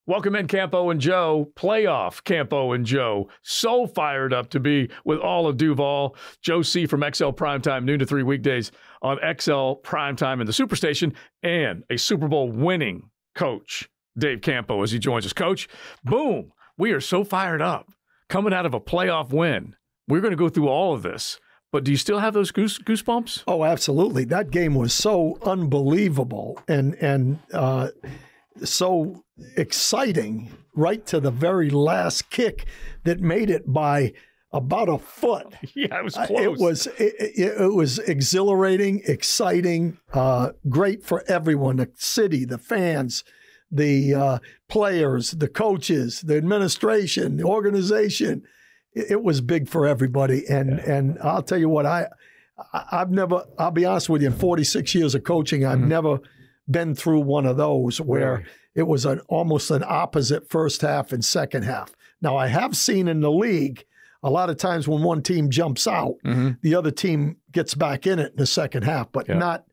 Welcome in, Campo and Joe, playoff Campo and Joe. So fired up to be with all of Duval. Joe C. from XL Primetime, noon to 3 weekdays on XL Primetime in the Superstation, and a Super Bowl winning coach, Dave Campo, as he joins us. Coach, boom, we are so fired up. Coming out of a playoff win. We're going to go through all of this. But do you still have those goosebumps? Oh, absolutely. That game was so unbelievable and so exciting right to the very last kick that made it by about a foot. Yeah, it was close. It was exhilarating, exciting, great for everyone, the city, the fans, the players, the coaches, the administration, the organization. It was big for everybody. And I'll tell you what, I'll be honest with you, in 46 years of coaching, I've never been through one of those where it was almost an opposite first half and second half. Now, I have seen in the league, a lot of times when one team jumps out, the other team gets back in it in the second half, but not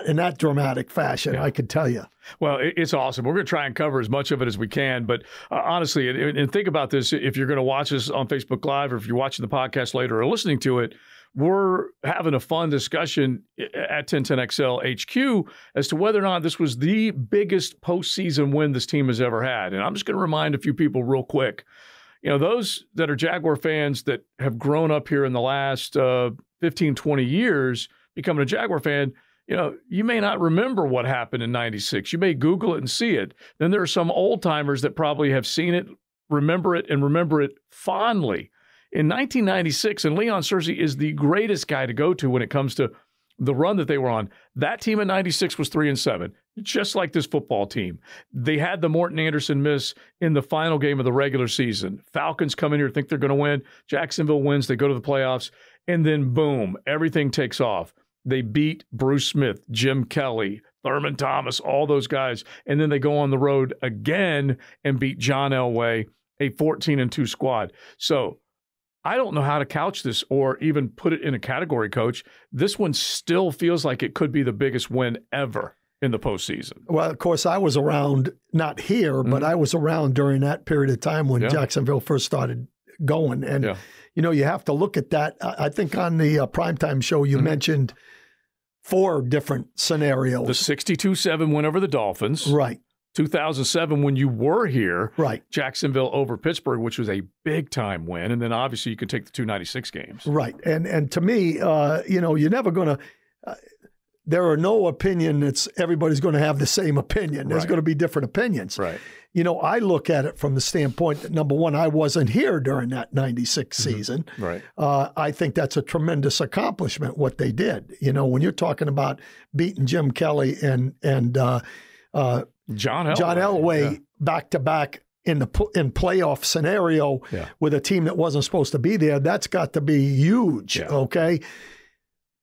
in that dramatic fashion, I could tell you. Well, it's awesome. We're going to try and cover as much of it as we can. But honestly, and think about this, if you're going to watch us on Facebook Live or if you're watching the podcast later or listening to it, we're having a fun discussion at 1010XL HQ as to whether or not this was the biggest postseason win this team has ever had. And I'm just going to remind a few people real quick. You know, those that are Jaguar fans that have grown up here in the last 15, 20 years becoming a Jaguar fan, you know, you may not remember what happened in 96. You may Google it and see it. Then there are some old timers that probably have seen it, remember it, and remember it fondly. In 1996, and Leon Searcy is the greatest guy to go to when it comes to the run that they were on. That team in 96 was 3-7, just like this football team. They had the Morton Anderson miss in the final game of the regular season. Falcons come in here, think they're going to win. Jacksonville wins. They go to the playoffs. And then, boom, everything takes off. They beat Bruce Smith, Jim Kelly, Thurman Thomas, all those guys. And then they go on the road again and beat John Elway, a 14-2 squad. So I don't know how to couch this or even put it in a category, Coach. This one still feels like it could be the biggest win ever in the postseason. Well, of course, I was around, not here, but I was around during that period of time when Jacksonville first started going. And, you know, you have to look at that. I think on the primetime show, you mentioned 4 different scenarios. The 62-7 win over the Dolphins. Right. 2007, when you were here, right? Jacksonville over Pittsburgh, which was a big-time win. And then obviously you can take the 296 games. Right. And to me, you know, you're never going to there are no opinion that's everybody's going to have the same opinion. There's going to be different opinions. Right. You know, I look at it from the standpoint that, number one, I wasn't here during that 96 season. Right. I think that's a tremendous accomplishment, what they did. You know, when you're talking about beating Jim Kelly and John Elway back-to-back in playoff scenario with a team that wasn't supposed to be there, that's got to be huge, okay?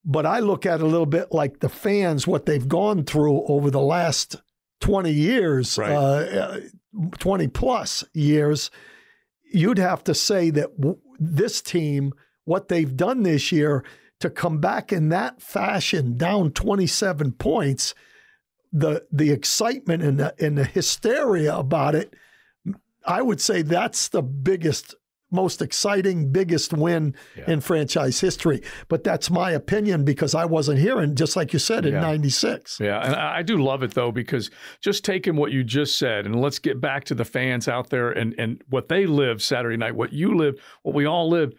But I look at it a little bit like the fans, what they've gone through over the last 20 years, 20-plus years. You'd have to say that this team, what they've done this year, to come back in that fashion, down 27 points, the excitement and the hysteria about it, I would say that's the biggest, most exciting, biggest win in franchise history. But that's my opinion because I wasn't here, and just like you said, in 96. Yeah, and I do love it, though, because just taking what you just said, and let's get back to the fans out there and what they lived Saturday night, what you lived, what we all lived.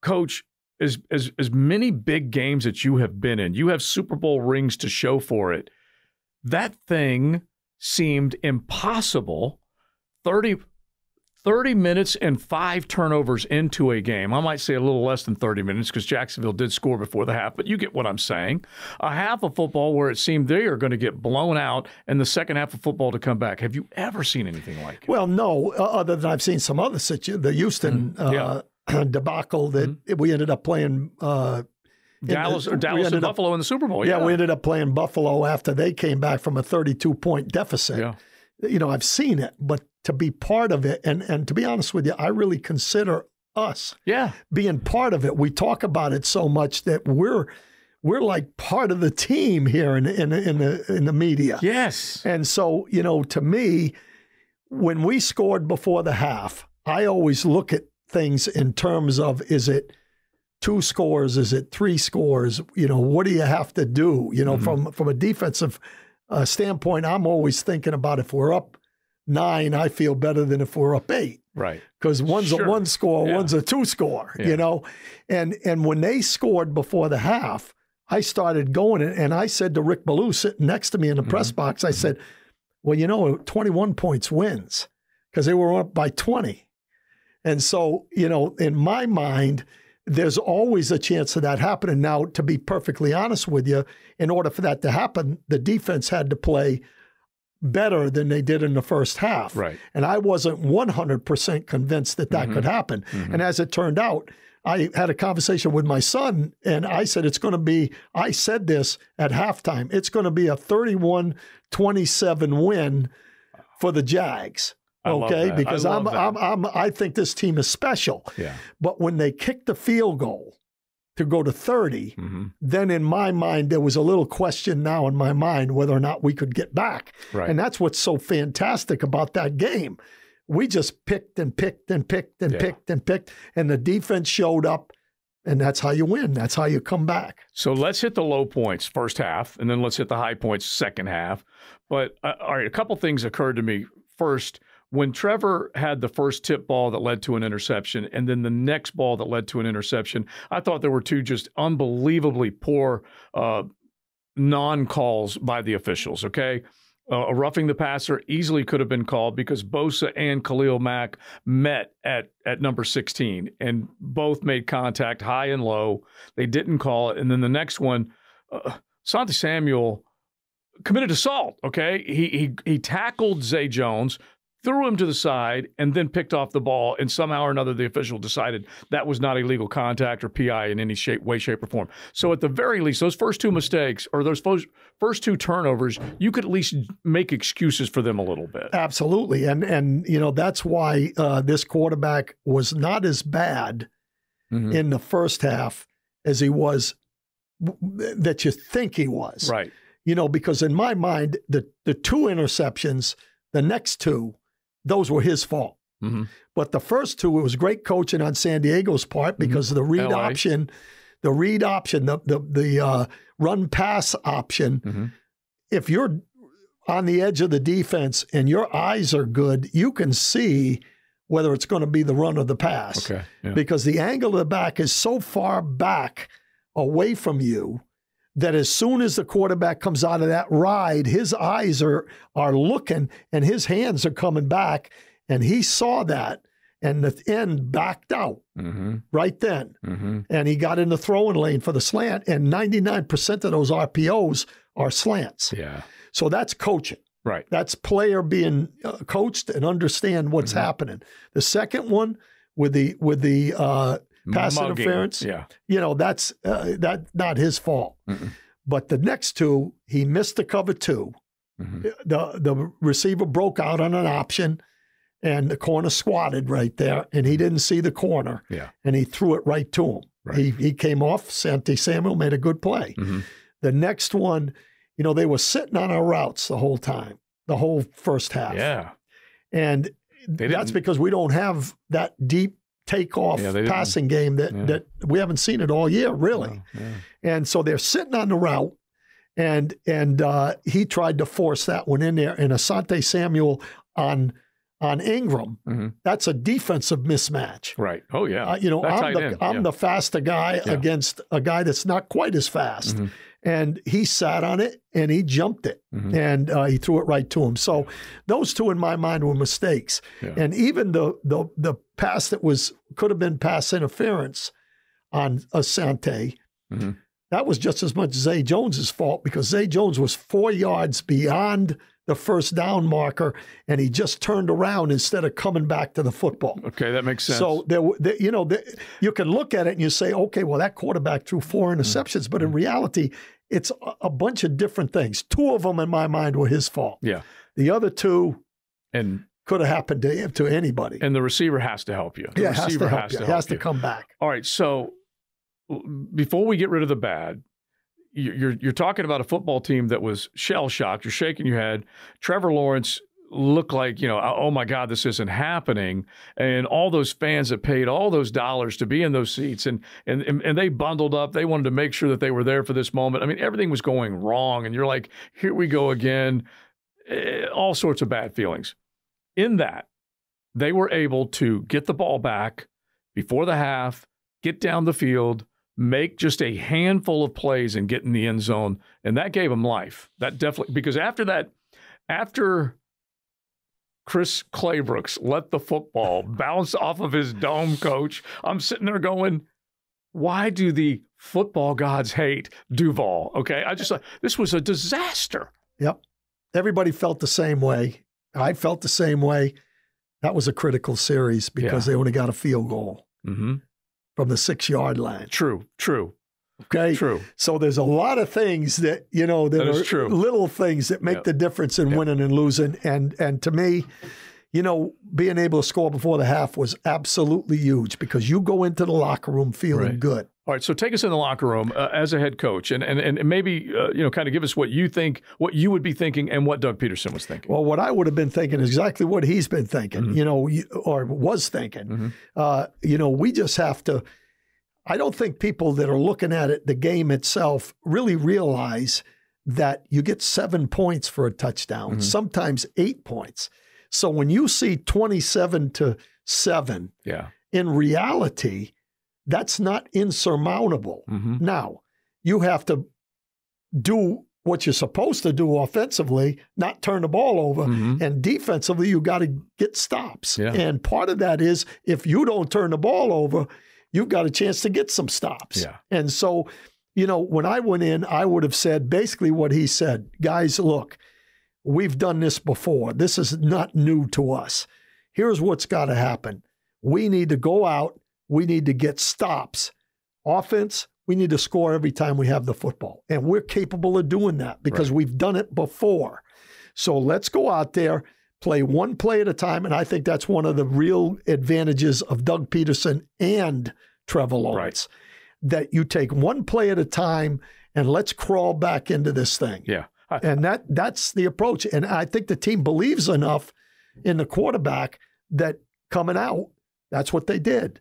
Coach, as many big games that you have been in, you have Super Bowl rings to show for it. That thing seemed impossible 30 minutes and 5 turnovers into a game. I might say a little less than 30 minutes because Jacksonville did score before the half, but you get what I'm saying. A half of football where it seemed they are going to get blown out and the second half of football to come back. Have you ever seen anything like it? Well, no, other than I've seen some other situations, the Houston debacle that we ended up playing Dallas and Buffalo in the Super Bowl. Yeah, we ended up playing Buffalo after they came back from a 32-point deficit. Yeah. You know, I've seen it, but to be part of it, and to be honest with you, I really consider us being part of it. We talk about it so much that we're like part of the team here in the media. Yes. And so, you know, to me, when we scored before the half, I always look at things in terms of, is it 2 scores? Is it 3 scores? What do you have to do? From a defensive standpoint, I'm always thinking about if we're up 9, I feel better than if we're up 8. Right. Because one's a 1 score, one's a 2 score, Yeah. And when they scored before the half, I started going, and I said to Rick Ballou sitting next to me in the press box, I said, well, 21 points wins, because they were up by 20. And so, in my mind, there's always a chance of that happening. Now, to be perfectly honest with you, in order for that to happen, the defense had to play better than they did in the first half. Right. And I wasn't 100% convinced that could happen. And as it turned out, I had a conversation with my son, and I said, I said this at halftime, it's going to be a 31-27 win for the Jags. Okay, because I think this team is special. Yeah. But when they kicked the field goal to go to 30, then in my mind there was a little question now in my mind whether or not we could get back. Right. And that's what's so fantastic about that game. We just picked and picked and picked and picked and picked, and the defense showed up, and that's how you win. That's how you come back. So let's hit the low points first half, and then let's hit the high points second half. But all right, a couple things occurred to me. First, when Trevor had the first tip ball that led to an interception and then the next ball that led to an interception, I thought there were 2 just unbelievably poor non-calls by the officials, okay? A roughing the passer easily could have been called because Bosa and Khalil Mack met at number 16 and both made contact high and low. They didn't call it. And then the next one, Asante Samuel committed assault, okay? He tackled Zay Jones, threw him to the side, and then picked off the ball, and somehow or another the official decided that was not illegal contact or PI in any way, shape, or form. So at the very least, those first 2 mistakes or those first 2 turnovers, you could at least make excuses for them a little bit. Absolutely. And that's why this quarterback was not as bad in the first half as he was that you think he was. Right. Because in my mind, the 2 interceptions, the next 2, those were his fault. But the first 2, it was great coaching on San Diego's part because the read option, the run pass option. If you're on the edge of the defense and your eyes are good, you can see whether it's going to be the run or the pass. Okay. Yeah. Because the angle of the back is so far back away from you that as soon as the quarterback comes out of that ride, his eyes are looking and his hands are coming back, and he saw that, and the end backed out right then. And he got in the throwing lane for the slant, and 99% of those RPOs are slants. Yeah. So that's coaching. Right. That's player being coached and understand what's happening. The second one with the pass interference, that's not his fault. But the next 2, he missed the cover 2. The receiver broke out on an option, and the corner squatted right there, and he didn't see the corner, and he threw it right to him. Right. He came off. Asante Samuel made a good play. The next one, they were sitting on our routes the whole time, the whole first half. Yeah. And that's because we don't have that deep takeoff passing game that we haven't seen it all year, really. And so they're sitting on the route, and he tried to force that one in there. And Asante Samuel on Ingram, that's a defensive mismatch. Right. Oh, yeah. I'm the faster guy against a guy that's not quite as fast. And he sat on it, and he jumped it, and he threw it right to him. So those 2, in my mind, were mistakes. And even the pass that could have been pass interference on Asante, that was just as much Zay Jones's fault, because Zay Jones was 4 yards beyond the first down marker, and he just turned around instead of coming back to the football. Okay, that makes sense. So you can look at it and you say, okay, well, that quarterback threw 4 interceptions, but in reality, it's a bunch of different things. 2 of them, in my mind, were his fault. Yeah. The other 2 could have happened to anybody. And the receiver has to help you. He has to come back. All right, so before we get rid of the bad, you're talking about a football team that was shell-shocked. You're shaking your head. Trevor Lawrence look like, oh my God, this isn't happening. And all those fans that paid all those dollars to be in those seats and they bundled up. They wanted to make sure that they were there for this moment. I mean, everything was going wrong. And you're like, here we go again. All sorts of bad feelings. In that, they were able to get the ball back before the half, get down the field, make just a handful of plays and get in the end zone. And that gave them life. That definitely, because after Chris Claybrooks let the football bounce off of his dome, coach, I'm sitting there going, why do the football gods hate Duval? Okay, this was a disaster. Yep. Everybody felt the same way. I felt the same way. That was a critical series because they only got a field goal from the 6-yard line. True. Okay. True. So there's a lot of things that, that are true. Little things that make the difference in winning and losing. And to me, being able to score before the half was absolutely huge because you go into the locker room feeling good. All right. So take us in the locker room as a head coach and maybe, kind of give us what you think, what you would be thinking and what Doug Peterson was thinking. Well, what I would have been thinking is exactly what he's been thinking, or was thinking. We just have to. I don't think people that are looking at it, the game itself, really realize that you get 7 points for a touchdown, sometimes 8 points. So when you see 27-7, in reality, that's not insurmountable. Now, you have to do what you're supposed to do offensively, not turn the ball over, and defensively, you got to get stops. Yeah. And part of that is if you don't turn the ball over, you've got a chance to get some stops. Yeah. And so, when I went in, I would have said basically what he said. Guys, look, we've done this before. This is not new to us. Here's what's got to happen. We need to go out. We need to get stops. Offense, we need to score every time we have the football. And we're capable of doing that because we've done it before. So let's go out there, play one play at a time, and I think that's one of the real advantages of Doug Peterson and Trevor Lawrence, that you take one play at a time and let's crawl back into this thing. Yeah. And that's the approach. And I think the team believes enough in the quarterback that coming out, that's what they did.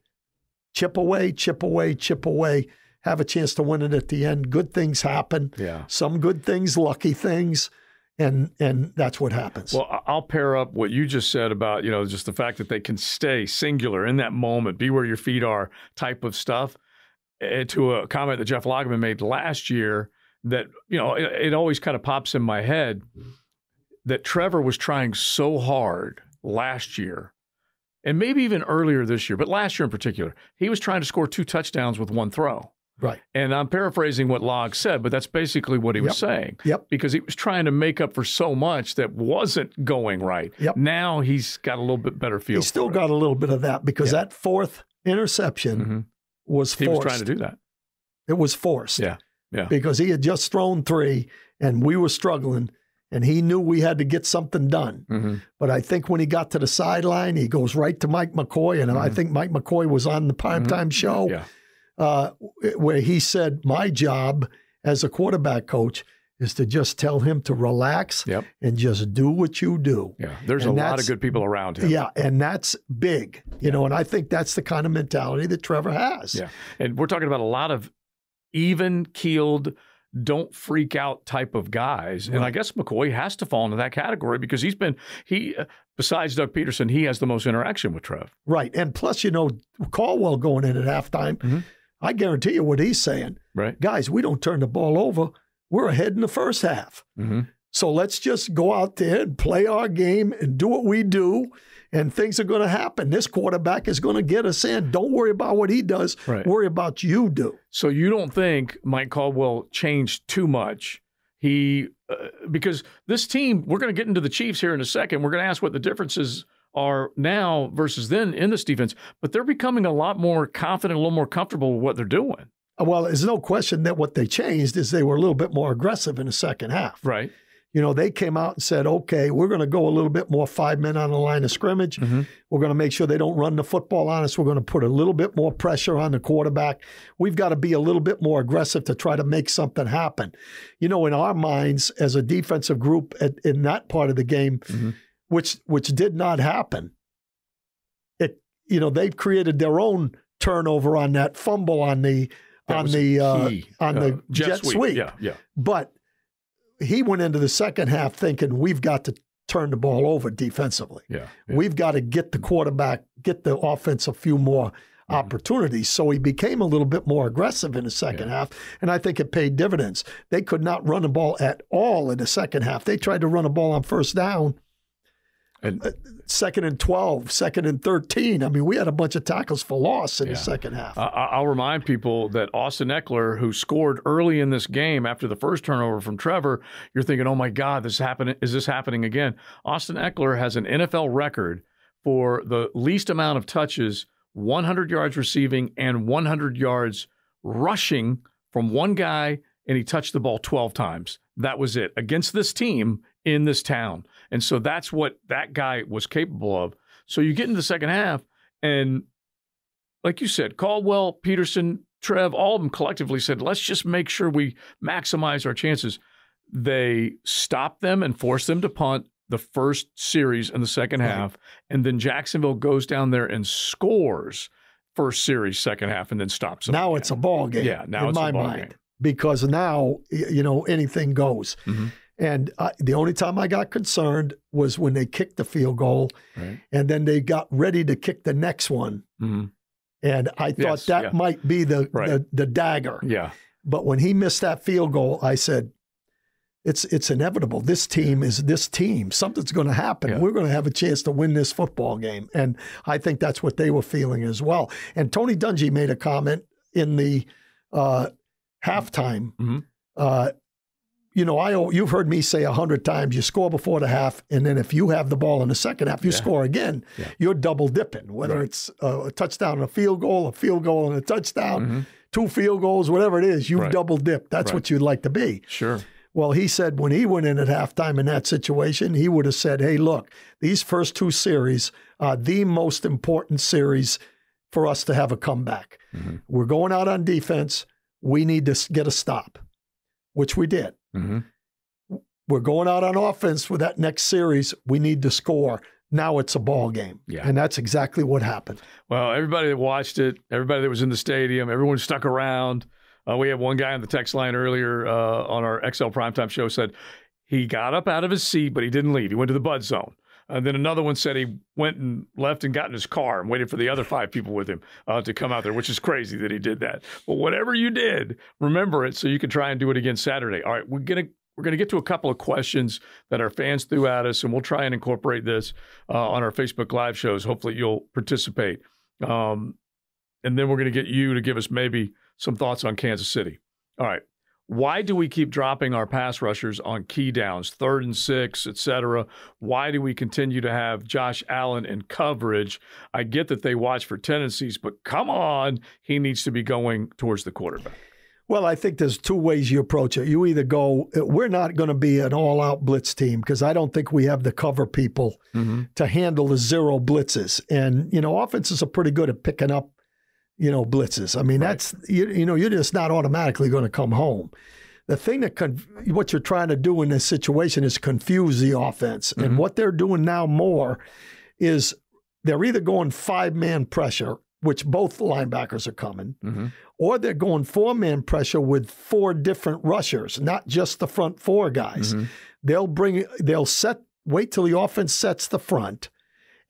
Chip away, chip away, chip away, have a chance to win it at the end. Good things happen. Yeah. Some good things, lucky things. And that's what happens. Well, I'll pair up what you just said about, just the fact that they can stay singular in that moment, be where your feet are type of stuff, to a comment that Jeff Lageman made last year that, it always kind of pops in my head that Trevor was trying so hard last year and maybe even earlier this year, but last year in particular, he was trying to score 2 touchdowns with 1 throw. Right. And I'm paraphrasing what Log said, but that's basically what he was saying. Yep. Because he was trying to make up for so much that wasn't going right. Yep. Now he's got a little bit better feel. He's still got a little bit of that because that 4th interception was forced. He was trying to do that. It was forced. Yeah. Yeah. Because he had just thrown 3 and we were struggling and he knew we had to get something done. But I think when he got to the sideline, he goes right to Mike McCoy. And I think Mike McCoy was on the primetime show. Yeah. Where he said, my job as a quarterback coach is to just tell him to relax and just do what you do. Yeah, there's a lot of good people around him. Yeah, and that's big, and I think that's the kind of mentality that Trevor has. Yeah, and we're talking about a lot of even-keeled, don't freak out type of guys. And I guess McCoy has to fall into that category because besides Doug Peterson, he has the most interaction with Trev. Right, and plus, Caldwell going in at halftime, I guarantee you what he's saying. Right. Guys, we don't turn the ball over. We're ahead in the first half. So let's just go out there and play our game and do what we do, and things are going to happen. This quarterback is going to get us in. Don't worry about what he does. Right. Worry about you do. So you don't think Mike Caldwell changed too much? Because this team, we're going to get into the Chiefs here in a second. We're going to ask what the differences are now versus then in this defense, but they're becoming a lot more confident, a little more comfortable with what they're doing. Well, there's no question that what they changed is they were a little bit more aggressive in the second half. Right. They came out and said, okay, we're going to go a little bit more 5 men on the line of scrimmage. We're going to make sure they don't run the football on us. We're going to put a little bit more pressure on the quarterback. We've got to be a little bit more aggressive to try to make something happen. In our minds as a defensive group in that part of the game, which did not happen. They've created their own turnover on that fumble on the jet sweep. Yeah. But he went into the second half thinking we've got to turn the ball over defensively. Yeah. We've got to get the quarterback, get the offense a few more opportunities. So he became a little bit more aggressive in the second half, and I think it paid dividends. They could not run the ball at all in the second half. They tried to run a ball on first down. And 2nd and 12, 2nd and 13. I mean, we had a bunch of tackles for loss in the second half. I'll remind people that Austin Eckler, who scored early in this game after the first turnover from Trevor, you're thinking, oh my God, is this happening again? Austin Eckler has an NFL record for the least amount of touches, 100 yards receiving and 100 yards rushing from one guy, and he touched the ball 12 times. That was it against this team in this town. And so that's what that guy was capable of. So you get into the second half, and like you said, Caldwell, Peterson, Trev, all of them collectively said, let's just make sure we maximize our chances. They stopped them and forced them to punt the first series in the second half, and then Jacksonville goes down there and scores first series, second half, and then stops them. Now again. It's a ball game. Yeah, now it's in my a ball mind. game. Because now, anything goes. Mm-hmm. And the only time I got concerned was when they kicked the field goal, and then they got ready to kick the next one. Mm-hmm. And I thought that might be the dagger. Yeah. But when he missed that field goal, I said, it's inevitable. This team is this team. Something's going to happen. Yeah. We're going to have a chance to win this football game. And I think that's what they were feeling as well. And Tony Dungy made a comment in the halftime. Mm-hmm. You've heard me say 100 times, you score before the half, and then if you have the ball in the second half, you score again, you're double dipping, whether it's a touchdown and a field goal and a touchdown, 2 field goals, whatever it is, you've double dipped. That's what you'd like to be. Sure. Well, he said when he went in at halftime in that situation, he would have said, hey, look, these first 2 series are the most important series for us to have a comeback. Mm-hmm. We're going out on defense. We need to get a stop, which we did. Mm-hmm. We're going out on offense for that next series. We need to score. Now it's a ball game. Yeah. And that's exactly what happened. Well, everybody that watched it, everybody that was in the stadium, everyone stuck around. We had one guy on the text line earlier on our XL Primetime show said he got up out of his seat, but he didn't leave. He went to the bud zone. And then another one said he went and left and got in his car and waited for the other 5 people with him to come out there, which is crazy that he did that. But whatever you did, remember it so you can try and do it again Saturday. All right, we're gonna get to a couple of questions that our fans threw at us, and we'll try and incorporate this on our Facebook Live shows. Hopefully you'll participate. And then we're going to get you to give us maybe some thoughts on Kansas City. All right. Why do we keep dropping our pass rushers on key downs, 3rd and 6, et cetera? Why do we continue to have Josh Allen in coverage? I get that they watch for tendencies, but come on, he needs to be going towards the quarterback. Well, I think there's 2 ways you approach it. You either go, we're not going to be an all-out blitz team because I don't think we have the cover people to handle the 0 blitzes. And, offenses are pretty good at picking up blitzes. I mean, that's, you're just not automatically going to come home. The thing what you're trying to do in this situation is confuse the offense. Mm-hmm. And what they're doing now more is they're either going 5-man pressure, which both linebackers are coming, or they're going 4-man pressure with 4 different rushers, not just the front 4 guys. Mm-hmm. Wait till the offense sets the front,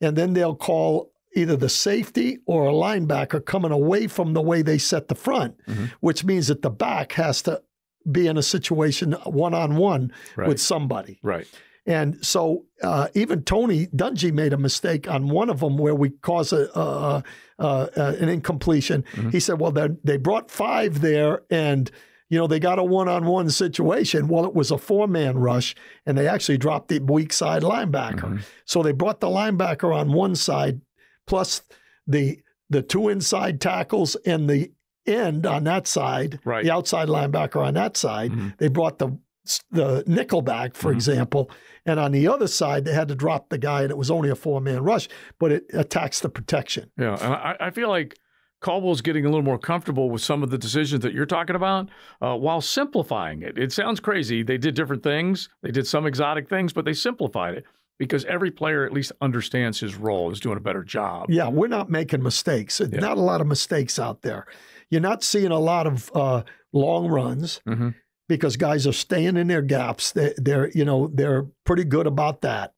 and then they'll call either the safety or a linebacker coming away from the way they set the front, which means that the back has to be in a situation one-on-one with somebody. Right. And so even Tony Dungy made a mistake on one of them where we caused an incompletion. Mm-hmm. He said, well, they brought 5 there and they got a one-on-one situation. Well, it was a 4-man rush, and they actually dropped the weak side linebacker. Mm-hmm. So they brought the linebacker on one side, plus the 2 inside tackles and the end on that side, the outside linebacker on that side. Mm-hmm. They brought the nickel back, for example, and on the other side, they had to drop the guy, and it was only a 4-man rush, but it attacks the protection. Yeah, and I feel like Caldwell's getting a little more comfortable with some of the decisions that you're talking about while simplifying it. It sounds crazy. They did different things. They did some exotic things, but they simplified it. because every player at least understands his role, is doing a better job. Yeah, we're not making mistakes. Yeah. Not a lot of mistakes out there. You're not seeing a lot of long runs because guys are staying in their gaps. They're pretty good about that.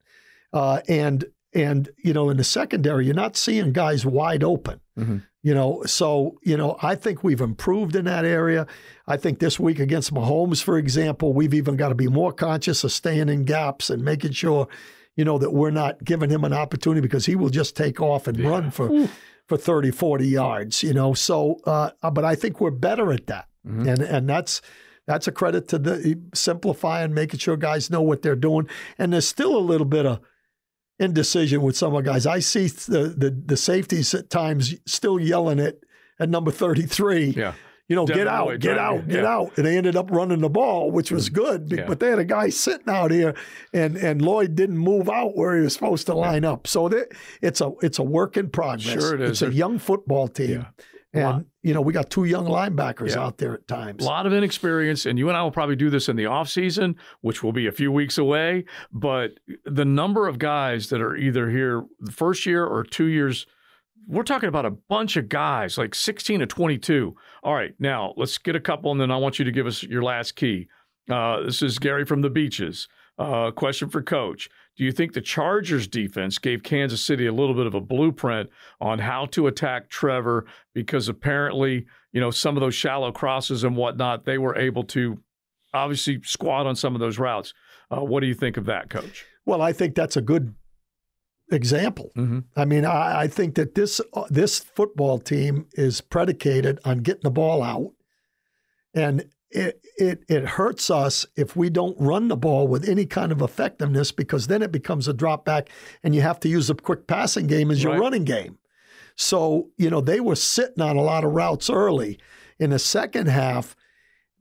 And in the secondary, you're not seeing guys wide open. I think we've improved in that area. I think this week against Mahomes, for example, we've even got to be more conscious of staying in gaps and making sure, that we're not giving him an opportunity because he will just take off and run for 30, 40 yards, but I think we're better at that. And that's a credit to the simplifying, making sure guys know what they're doing. And there's still a little bit of indecision with some of the guys. I see the safeties at times still yelling at number 33. Yeah. Get out. And they ended up running the ball, which was good. Yeah. But they had a guy sitting out here, and Lloyd didn't move out where he was supposed to line up. So it's a work in progress. Sure it is. It's a young football team. Yeah. And, we got two young linebackers out there at times. A lot of inexperience, and you and I will probably do this in the offseason, which will be a few weeks away. But the number of guys that are either here the first year or 2 years, we're talking about a bunch of guys, like 16 to 22. All right, now let's get a couple, and then I want you to give us your last key. This is Gary from the Beaches. Question for Coach. Do you think the Chargers defense gave Kansas City a little bit of a blueprint on how to attack Trevor? Because apparently, some of those shallow crosses and whatnot, they were able to obviously squat on some of those routes. What do you think of that, Coach? Well, I think that's a good example. I mean, I think that this football team is predicated on getting the ball out, and it hurts us if we don't run the ball with any kind of effectiveness, because then it becomes a drop back and you have to use a quick passing game as your running game. So, they were sitting on a lot of routes early. In the second half,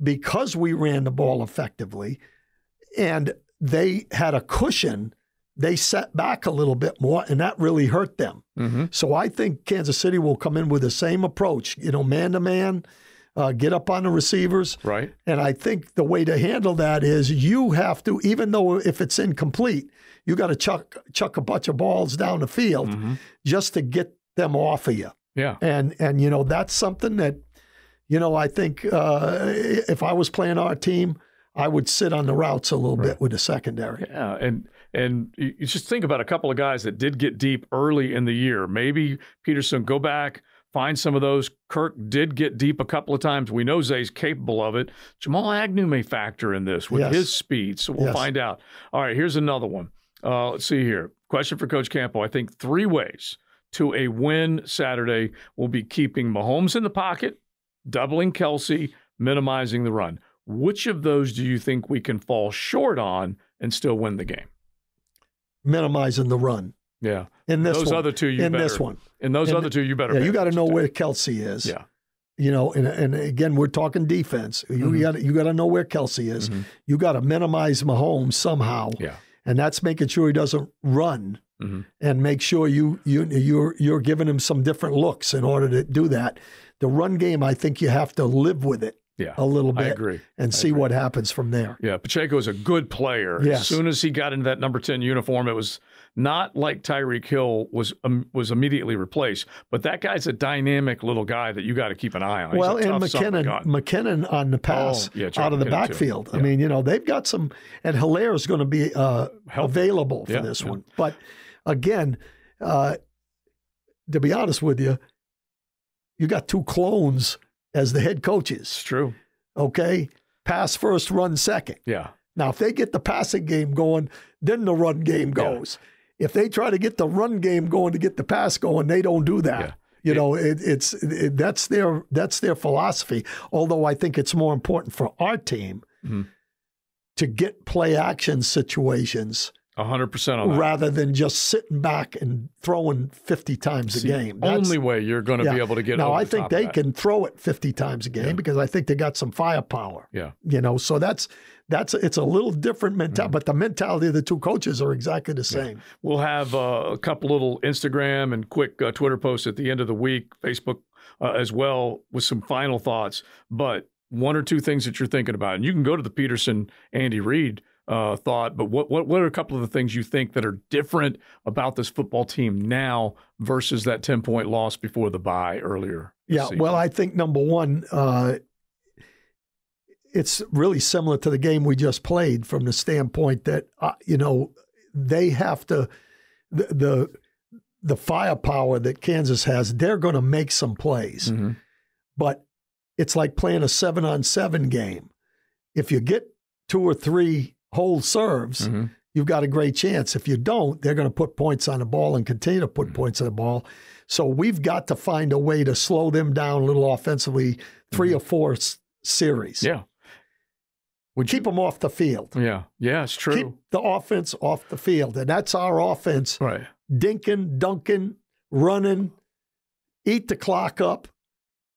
because we ran the ball effectively and they had a cushion, they set back a little bit more, and that really hurt them. So I think Kansas City will come in with the same approach, man-to-man, get up on the receivers. Right. And I think the way to handle that is you have to, even though if it's incomplete, you got to chuck a bunch of balls down the field just to get them off of you. Yeah. And that's something that, I think if I was playing our team, I would sit on the routes a little bit with the secondary. Yeah, and you just think about a couple of guys that did get deep early in the year. Maybe Peterson, go back, find some of those. Kirk did get deep a couple of times. We know Zay's capable of it. Jamal Agnew may factor in this with his speed, so we'll find out. All right, here's another one. Let's see here. Question for Coach Campo. I think 3 ways to a win Saturday will be keeping Mahomes in the pocket, doubling Kelsey, minimizing the run. Which of those do you think we can fall short on and still win the game? Minimizing the run. Yeah. In this those one. other two, you in better. This one. In those other two, you better. Yeah, you got to know where Kelsey is. Yeah. And again, we're talking defense. You got to know where Kelsey is. You got to minimize Mahomes somehow. Yeah. And that's making sure he doesn't run, and make sure you're giving him some different looks in order to do that. The run game, I think you have to live with it. Yeah, a little bit. I agree. And see what happens from there. Yeah, Pacheco is a good player. Yes. As soon as he got into that number 10 uniform, it was not like Tyreek Hill was immediately replaced, but that guy's a dynamic little guy that you got to keep an eye on. He's well, and McKinnon on the pass out of the backfield. I mean, they've got some, and Hilaire is going to be available for this one. But again, to be honest with you, you got 2 clones as the head coaches. It's true. Okay? Pass first, run second. Yeah. Now, if they get the passing game going, then the run game goes. Yeah. If they try to get the run game going to get the pass going, they don't do that. Yeah. That's their philosophy. Although I think it's more important for our team to get play action situations 100% on that. Rather than just sitting back and throwing 50 times a game. That's the only way you're going to be able to get now, over I the think top they of that. can throw it 50 times a game because I think they got some firepower. Yeah. So it's a little different mentality, but the mentality of the 2 coaches are exactly the same. We'll have a couple little Instagram and quick Twitter posts at the end of the week, Facebook as well, with some final thoughts. But 1 or 2 things that you're thinking about, and you can go to the Peterson Andy Reid thought. But what are a couple of the things you think that are different about this football team now versus that 10-point loss before the bye earlier? Yeah, well, I think number one, it's really similar to the game we just played from the standpoint that, they have to the firepower that Kansas has, they're going to make some plays. Mm-hmm. But it's like playing a 7-on-7 game. If you get 2 or 3 whole serves, Mm-hmm. you've got a great chance. If you don't, they're going to put points on the ball and continue to put points on the ball. So we've got to find a way to slow them down a little offensively, 3 or 4 series. Yeah. Keep them off the field. Yeah, it's true. Keep the offense off the field. And that's our offense. Right. Dinking, dunking, running, eat the clock up,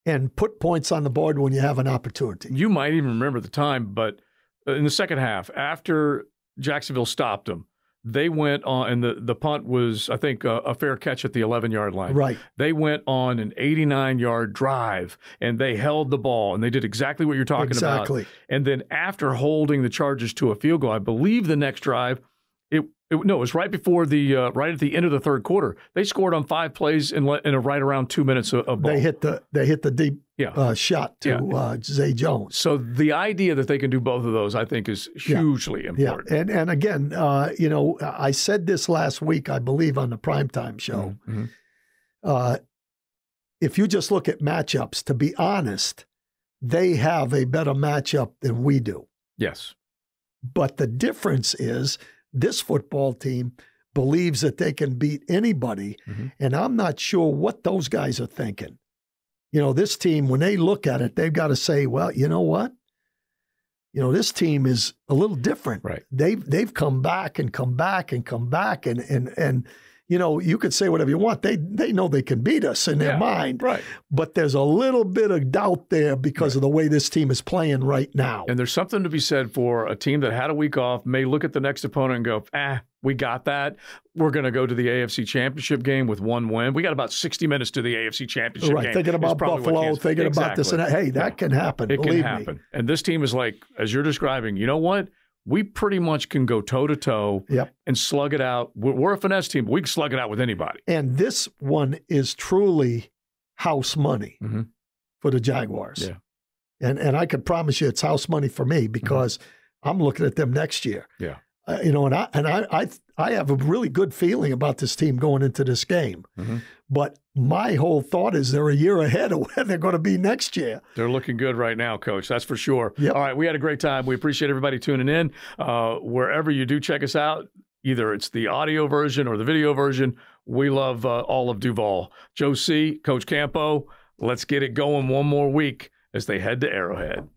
and put points on the board when you have an opportunity. You might even remember the time, but in the second half, after Jacksonville stopped them, they went on, and the punt was, I think, a fair catch at the 11-yard line. Right. They went on an 89-yard drive, and they held the ball, and they did exactly what you're talking about. Exactly. And then after holding the Chargers to a field goal, I believe the next drive, it was right before right at the end of the third quarter. They scored on 5 plays in right around 2 minutes of ball. They hit the deep shot to Zay Jones. So the idea that they can do both of those, I think, is hugely important. Yeah, and again, I said this last week, I believe, on the primetime show. Mm-hmm. If you just look at matchups, to be honest, they have a better matchup than we do. Yes. But the difference is this football team believes that they can beat anybody, Mm-hmm. and I'm not sure what those guys are thinking. This team, when they look at it, they've got to say, well, you know what? This team is a little different. Right. They've come back and come back and come back, and you could say whatever you want. They know they can beat us in their mind. Right. But there's a little bit of doubt there because of the way this team is playing right now. And there's something to be said for a team that had a week off, may look at the next opponent and go, we got that. We're going to go to the AFC Championship game with 1 win. We got about 60 minutes to the AFC Championship game. Thinking about Buffalo, thinking about this and that. Hey, that can happen. It can happen. Me. And this team is like, as you're describing, you know what? We pretty much can go toe-to-toe and slug it out. We're a finesse team, but we can slug it out with anybody. And this one is truly house money for the Jaguars. Yeah. And I can promise you it's house money for me because I'm looking at them next year. Yeah. I have a really good feeling about this team going into this game. Mm-hmm. But my whole thought is they're a year ahead of where they're going to be next year. They're looking good right now, Coach. That's for sure. Yep. All right, we had a great time. We appreciate everybody tuning in. Wherever you do check us out, either it's the audio version or the video version, we love all of Duval. Joe C., Coach Campo, let's get it going one more week as they head to Arrowhead.